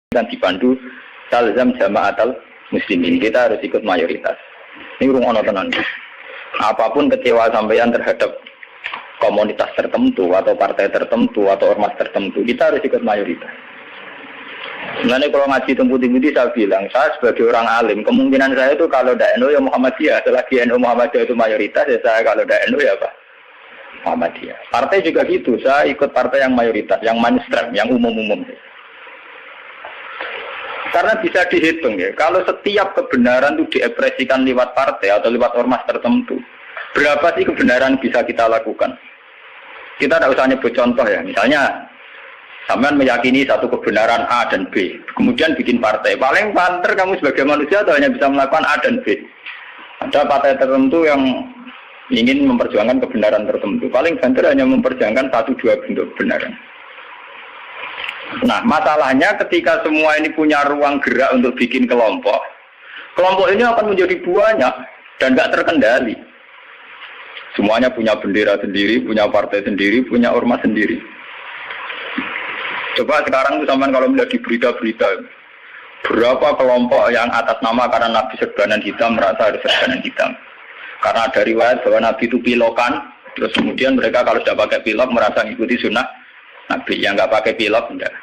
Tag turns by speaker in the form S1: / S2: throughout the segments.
S1: kan dipandu talzam jama'atal muslimin, kita harus ikut mayoritas. Ini rungono tenan. Apapun kecewa sampeyan terhadap komunitas tertentu atau partai tertentu atau ormas tertentu, kita harus ikut mayoritas. Sebenarnya kalau ngaji temputi-temputi saya bilang, saya sebagai orang alim, kemungkinan saya itu kalau tidak NU ya Muhammadiyah, selagi NU Muhammadiyah itu mayoritas, ya saya kalau tidak NU ya apa? Muhammadiyah. Partai juga gitu, saya ikut partai yang mayoritas, yang mainstream, yang umum-umum. Karena bisa dihitung ya, kalau setiap kebenaran itu diekspresikan lewat partai atau lewat ormas tertentu, berapa sih kebenaran bisa kita lakukan? Kita tidak usah nyebut contoh ya, misalnya sampean meyakini satu kebenaran A dan B, kemudian bikin partai, paling panter kamu sebagai manusia atau hanya bisa melakukan A dan B. Ada partai tertentu yang ingin memperjuangkan kebenaran tertentu, paling banter hanya memperjuangkan satu dua bentuk kebenaran. Nah, masalahnya ketika semua ini punya ruang gerak untuk bikin kelompok, kelompok ini akan menjadi banyak dan nggak terkendali. Semuanya punya bendera sendiri, punya partai sendiri, punya ormas sendiri. Coba sekarang tuh sampean kalau melihat di berita-berita, berapa kelompok yang atas nama karena Nabi serbanan hitam merasa harus serbanan hitam. Karena ada riwayat bahwa Nabi itu pilokan, terus kemudian mereka kalau sudah pakai pilok merasa mengikuti sunnah Nabi. Yang nggak pakai pilok enggak.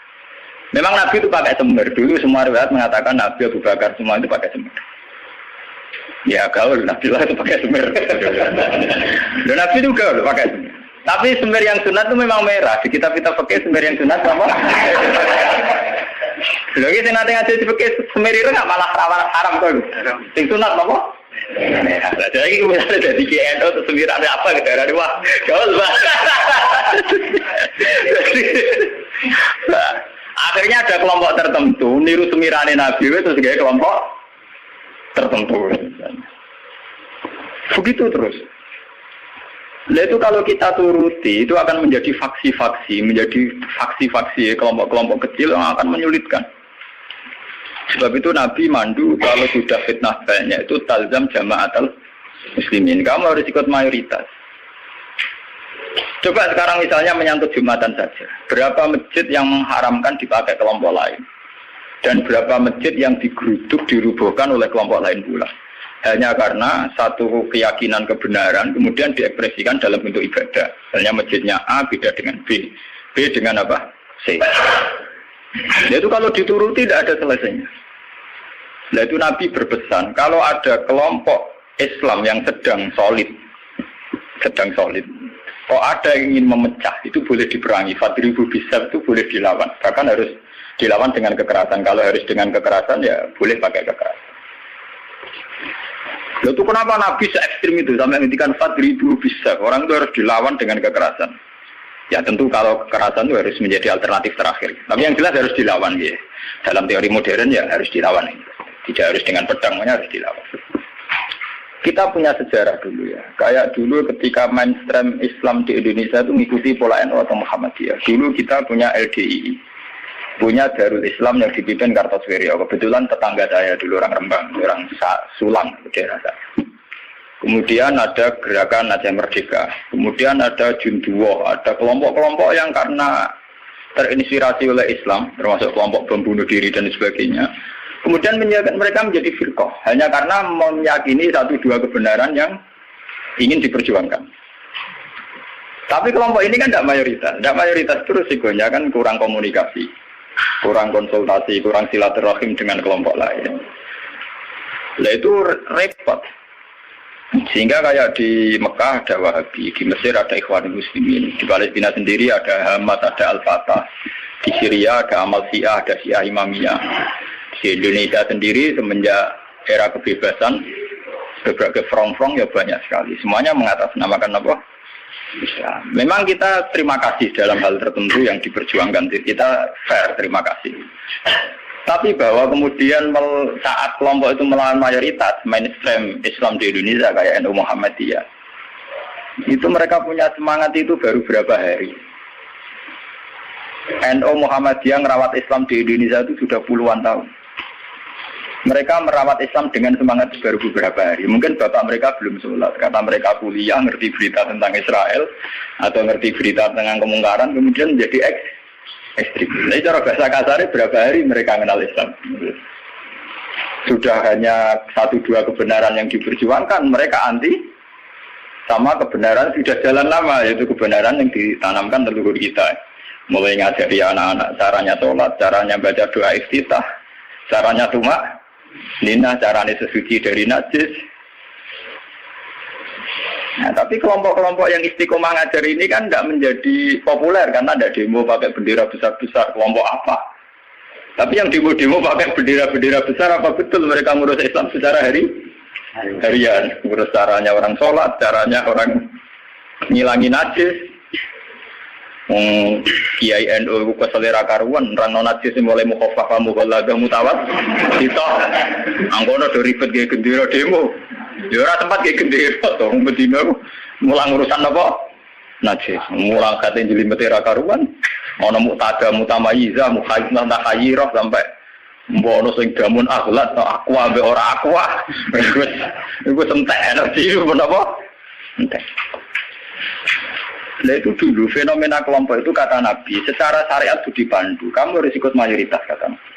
S1: Memang Nabi itu pakai semir. Dulu semua riwayat mengatakan Nabi Abu Bakar semua itu pakai semir. Ya gaul, Nabi lah itu pakai semir. Dan Nabi itu gaul pakai semir. Tapi semir yang sunat itu memang merah. Di kitab-kitab pakai semir yang sunat apa? Lagi saya nanti ngaji pakai semir itu nggak malah haram tuh. Yang sunat apa? Merah. Jadi misalnya dari GNO atau semir ada apa gitu? Ada wah gaul banget. Akhirnya ada kelompok tertentu niru semirane Nabi itu sebagai kelompok tertentu. Begitu terus. Nah itu kalau kita turuti itu akan menjadi faksi-faksi, kelompok-kelompok kecil yang akan menyulitkan. Sebab itu Nabi mandu kalau sudah fitnah banyak itu talzam jama'atal muslimin. Kamu harus ikut mayoritas. Coba sekarang misalnya menyangkut Jumatan saja. Berapa masjid yang mengharamkan dipakai kelompok lain? Dan berapa masjid yang digeruduk, dirubuhkan oleh kelompok lain pula? Hanya karena satu keyakinan kebenaran kemudian diekspresikan dalam bentuk ibadah. Misalnya masjidnya A beda dengan B. B dengan apa? C. Itu kalau dituruti tidak ada selesainya. Nah itu Nabi berpesan, kalau ada kelompok Islam yang sedang solid, kok ada yang ingin memecah, itu boleh diperangi. Fadribu bisab itu boleh dilawan. Bahkan harus dilawan dengan kekerasan. Kalau harus dengan kekerasan, ya boleh pakai kekerasan. Lalu itu kenapa Nabi se-ekstrim itu sampai menghentikan Fadribu bisab? Orang itu harus dilawan dengan kekerasan. Ya tentu kalau kekerasan itu harus menjadi alternatif terakhir. Tapi yang jelas harus dilawan ya. Dalam teori modern ya harus dilawan. Tidak harus dengan pedang, harus dilawan. Kita punya sejarah dulu ya. Kayak dulu ketika mainstream Islam di Indonesia itu mengikuti pola NU atau Muhammadiyah. Dulu kita punya LDII. Punya Darul Islam yang dipimpin Kartosuwiryo. Kebetulan tetangga saya dulu orang Rembang, orang Sulang, daerah saya. Kemudian ada gerakan Aceh Merdeka. Kemudian ada Junduwo. Ada kelompok-kelompok yang karena terinspirasi oleh Islam, termasuk kelompok bom bunuh diri dan sebagainya. Kemudian mereka menjadi firqah hanya karena meyakini satu dua kebenaran yang ingin diperjuangkan. Tapi kelompok ini kan tidak mayoritas terus risikonya kan kurang komunikasi, kurang konsultasi, kurang silaturahim dengan kelompok lain. Nah itu repot. Sehingga kayak di Mekah ada Wahabi, di Mesir ada Ikhwanul Muslimin, di Palestina sendiri ada Hamas, ada Al-Fatah, di Syria ada Amal Syiah, ada Syiah Imamiyah. Di Indonesia sendiri semenjak era kebebasan berbagai front-front ya banyak sekali. Semuanya mengatasnamakan apa? Ya, memang kita terima kasih dalam hal tertentu yang diperjuangkan. Kita fair, terima kasih. Tapi bahwa kemudian saat kelompok itu melawan mayoritas mainstream Islam di Indonesia kayak NU Muhammadiyah, itu mereka punya semangat itu baru berapa hari. NU Muhammadiyah merawat Islam di Indonesia itu sudah puluhan tahun. Mereka merawat Islam dengan semangat baru beberapa hari. Mungkin bapak mereka belum sholat. Kata mereka kuliah, ngerti berita tentang Israel, atau ngerti berita tentang kemungkaran, kemudian menjadi ekstremis. Jadi cara bahasa kasarnya berapa hari mereka kenal Islam? Sudah hanya 1-2 kebenaran yang diperjuangkan, mereka anti sama kebenaran sudah jalan lama, yaitu kebenaran yang ditanamkan leluhur kita. Mulai ngajari anak-anak caranya sholat, caranya baca doa iftitah, caranya tumak nina, caranya sesuci dari najis. Nah, tapi kelompok-kelompok yang istiqomah ngajar ini kan tidak menjadi populer karena ada demo pakai bendera besar-besar. Kelompok apa? Tapi yang demo-demo pakai bendera-bendera besar, apa betul mereka ngurus Islam secara harian? Ngurus caranya orang sholat, caranya orang ngilangi najis. Kiai NU keselera karuan, orang non-najis mulai mukhafafah mughalladah mutawat. Kita angkono do ribet kayak gendera demo. Ya ora tempat kayak gendera to, Medina mulang urusan apa? Najis. Mulang kate jelimet ra karuan. Ana mutada mutamayiza mukhayyizah takhayyirah sampai mbono sing damun akhlak aku ambek ora aku. Iku entek energi itu menapa? Entek. Nah itu dulu fenomena kelompok itu kata Nabi secara syariat itu dipandu. Kamu harus ikut mayoritas kata Nabi.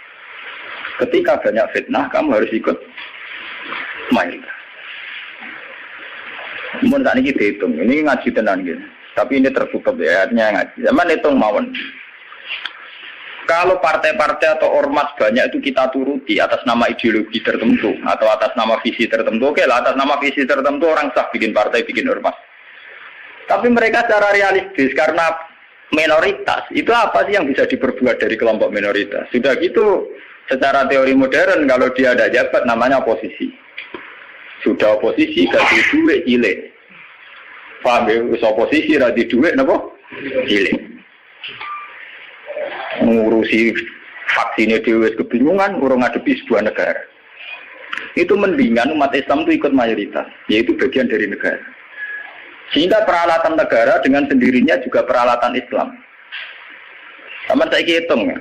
S1: Ketika banyak fitnah kamu harus ikut mayoritas. Mun saat ini kita hitung, ini ngaji tenan gitu. Tapi ini tertutup ya, artinya ngaji. Zaman hitung mawon. Kalau partai-partai atau ormas banyak itu kita turuti atas nama ideologi tertentu atau atas nama visi tertentu, oke lah atas nama visi tertentu orang sah bikin partai, bikin ormas. Tapi mereka secara realistis karena minoritas itu apa sih yang bisa diperbuat dari kelompok minoritas? Sudah gitu secara teori modern kalau dia ada jabat namanya oposisi. Sudah oposisi kasih duit cilik. Paham ya? Oposisi radi duit napa? Cilik. Mengurusi vaksinnya dewe kebingungan urung ngadepi sebuah negara. Itu mendingan umat Islam itu ikut mayoritas, yaitu bagian dari negara. Sehingga peralatan negara dengan sendirinya juga peralatan Islam. Sama saya hitung ya.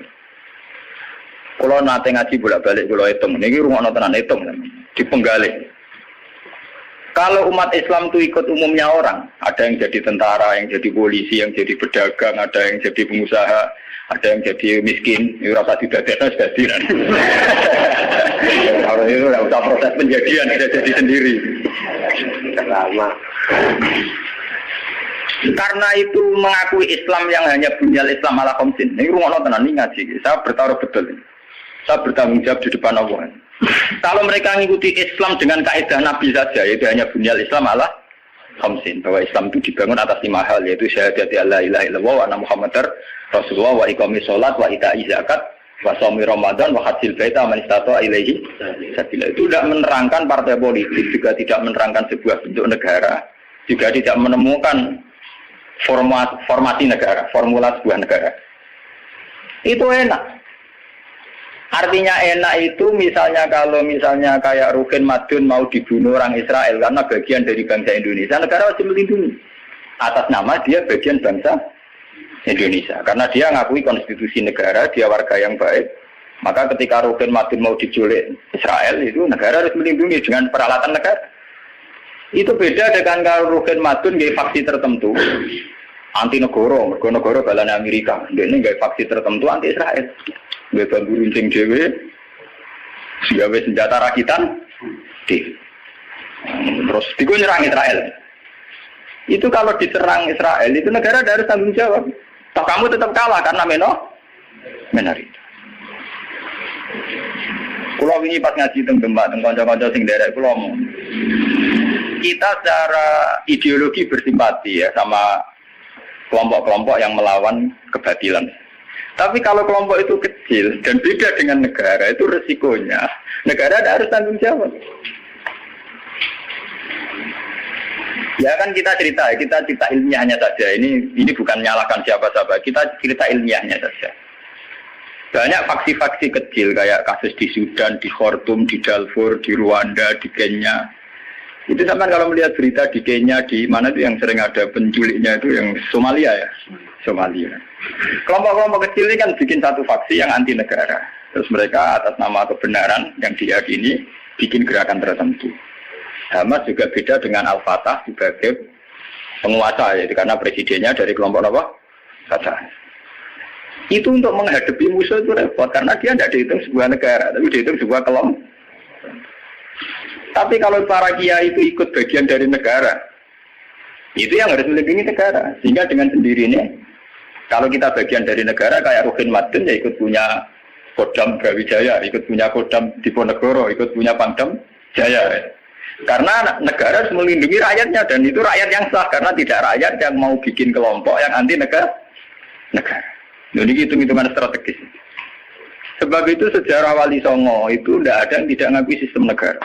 S1: Kalau nanti ngaji bolak-balik kalau hitung, ini rumah tenan hitung di Penggalih. Kalau umat Islam itu ikut umumnya orang, ada yang jadi tentara, yang jadi polisi, yang jadi pedagang, ada yang jadi pengusaha, ada yang jadi miskin, itu rasa tidak ada jadi. Kalau itu tidak usah proses penjadian, sudah jadi sendiri. Lama. Karena itu mengakui Islam yang hanya bunyal Islam ala khamsin. Ini rumah tenan ini ngaji. Saya bertaruh betul. Saya bertanggung jawab di depan Allah. Kalau mereka mengikuti Islam dengan kaidah Nabi saja, yaitu hanya bunyal Islam ala khamsin, bahwa Islam itu dibangun atas 5 hal, yaitu syahadati alla ilaha illallah wa anna muhammadar rasulullah wa iqamis shalat wa ita'iz zakat wa shaumi ramadan wa hajjil baita man istata'a ilaihi sabila. Itu tidak menerangkan partai politik, juga tidak menerangkan sebuah bentuk negara, juga tidak menemukan formasi negara, formula sebuah negara. Itu enak. Artinya enak itu misalnya kalau misalnya kayak Rukin Madun mau dibunuh orang Israel karena bagian dari bangsa Indonesia, negara wajib melindungi atas nama dia bagian bangsa Indonesia. Karena dia ngakui konstitusi negara, dia warga yang baik. Maka ketika Rukin Madun mau diculik Israel, itu negara harus melindungi dengan peralatan negara. Itu beda dengan kalau Rukin Madun gaya faksi tertentu, anti negara, negara balanya Amerika. Dia ini gaya faksi tertentu anti Israel. Gaya bambu runcing dewe, gawe senjata rakitan, terus digo nyerang Israel. Itu kalau diserang Israel, itu negara harus tanggung jawab. Toh kamu tetap kalah karena minoritas. Kulo wingi pas ngaji teng Demak, teng kanca-kanca sing derek kulo ngomong. Kita secara ideologi bersimpati ya sama kelompok-kelompok yang melawan kebatilan. Tapi kalau kelompok itu kecil dan beda dengan negara, itu resikonya negara harus tanggung jawab. Ya kan kita cerita ilmiahnya saja. Ini bukan menyalahkan siapa-siapa. Kita cerita ilmiahnya saja. Banyak faksi-faksi kecil kayak kasus di Sudan, di Khartoum, di Darfur, di Rwanda, di Kenya. Itu sama kalau melihat berita di Kenya, di mana itu yang sering ada penculiknya itu yang Somalia ya. Somalia. Kelompok-kelompok kecil ini kan bikin satu faksi yang anti negara. Terus mereka atas nama kebenaran yang diyakini bikin gerakan tertentu. Hamas juga beda dengan Al-Fatah sebagai penguasa, yaitu karena presidennya dari kelompok apa? Fatah. Itu untuk menghadapi musuh itu repot karena dia tidak dihitung sebuah negara, tapi dihitung sebuah kelompok. Tapi kalau para kiai itu ikut bagian dari negara, itu yang harus melindungi negara. Sehingga dengan sendirinya, kalau kita bagian dari negara kayak Ruhin Madun ya ikut punya Kodam Brawijaya, ikut punya Kodam Diponegoro, ikut punya Pangdam Jaya. Karena negara harus melindungi rakyatnya dan itu rakyat yang sah karena tidak rakyat yang mau bikin kelompok yang anti negara. Jadi hitung-hitungan strategis. Sebab itu sejarah Wali Songo itu tidak ada yang tidak ngakui sistem negara.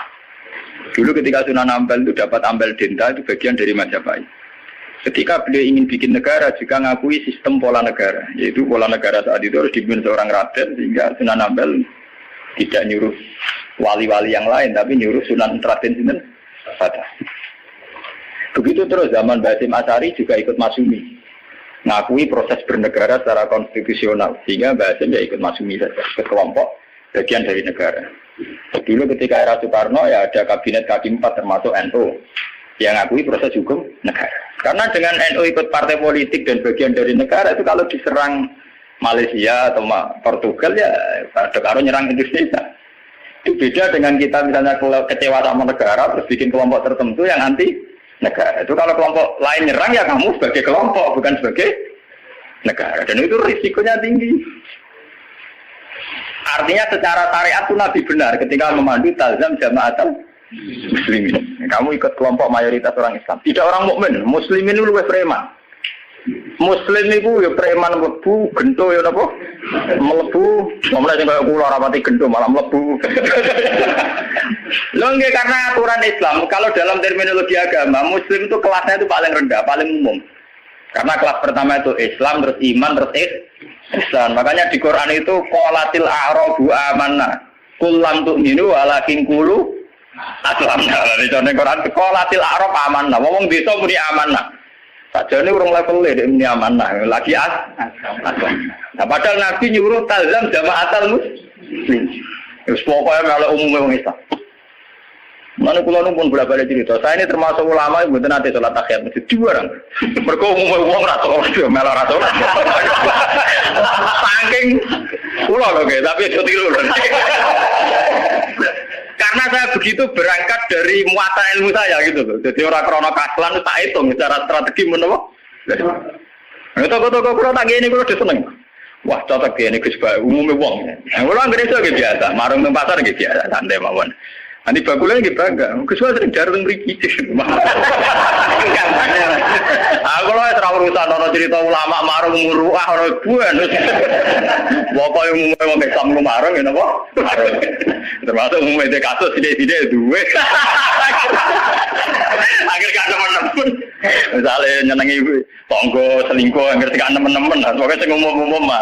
S1: Dulu ketika Sunan Ampel itu dapat Ampel Denta itu bagian dari Majapahit. Ketika beliau ingin bikin negara juga ngakui sistem pola negara. Yaitu pola negara saat itu harus dipimpin seorang raden sehingga Sunan Ampel tidak nyuruh wali-wali yang lain tapi nyuruh Sunan Raden Sinten Fatah. Begitu terus zaman Basim Asy'ari juga ikut Masyumi. Ngakui proses bernegara secara konstitusional sehingga Basim ya ikut Masyumi saja ke kelompok bagian dari negara. Dulu ketika era Soekarno ya ada kabinet K4 termasuk NU yang ngakui proses hukum negara. Karena dengan NU ikut partai politik dan bagian dari negara itu kalau diserang Malaysia atau Portugal ya pada karo nyerang Indonesia. Itu beda dengan kita misalnya kecewa sama negara terus bikin kelompok tertentu yang anti negara. Itu kalau kelompok lain nyerang ya kamu sebagai kelompok bukan sebagai negara. Dan itu risikonya tinggi. Artinya secara syariat itu Nabi benar ketika memandu talzam jamaatul muslimin. Kamu ikut kelompok mayoritas orang Islam. Tidak orang mukmin. Muslimin itu lebih preman. Muslim itu ya preman mlebu, gento ya napa? Mlebu, mulai sing kaya kula rapati gento malah mlebu. Lho nggih karena aturan Islam, kalau dalam terminologi agama, muslim itu kelasnya itu paling rendah, paling umum. Karena kelas pertama itu Islam, terus iman, terus ihsan. Makanya di Quran itu qalatil a'rabu amanna. Qul lam tu'minu walakin qulu aslamna. Di Quran qalatil a'rab amanna. Wong desa muni amanah. Saja ini orang level ini amanah, lagi nah padahal Nabi nyuruh talzam jamaatul muslim. Terus pokoknya kalau umumnya orang Islam. Mana kulo pun berapa cerita. Saya ini termasuk ulama yang betul nanti sholat tahiyat masjid dua orang. Mereka umumnya uang ratus melar ratus. Saking kulo loh guys, tapi itu tiru loh. Karena saya begitu berangkat dari muata ilmu saya gitu loh. Jadi orang krono kaslan tak hitung secara strategi menapa. Nah, toko-toko kulo tak gini kulo diseneng. Wah, cocok gini Gus Ba, umumnya wong. Nah, kulo anggere iso nggih biasa, marung nang pasar nggih biasa, santai mawon. Nanti bakulnya nggih bangga. Gus Ba sering jarang mriki. Aku lho ora urusan ana cerita ulama marung muruah ora buan. Pokoke umumnya wong Islam marung ya napa? Termasuk umumnya kasus sithik-sithik duwe. Akhir gak temen-temen. Misalnya nyenengi tonggo selingkuh akhir gak temen-temen. Pokoknya sing umum-umum mah.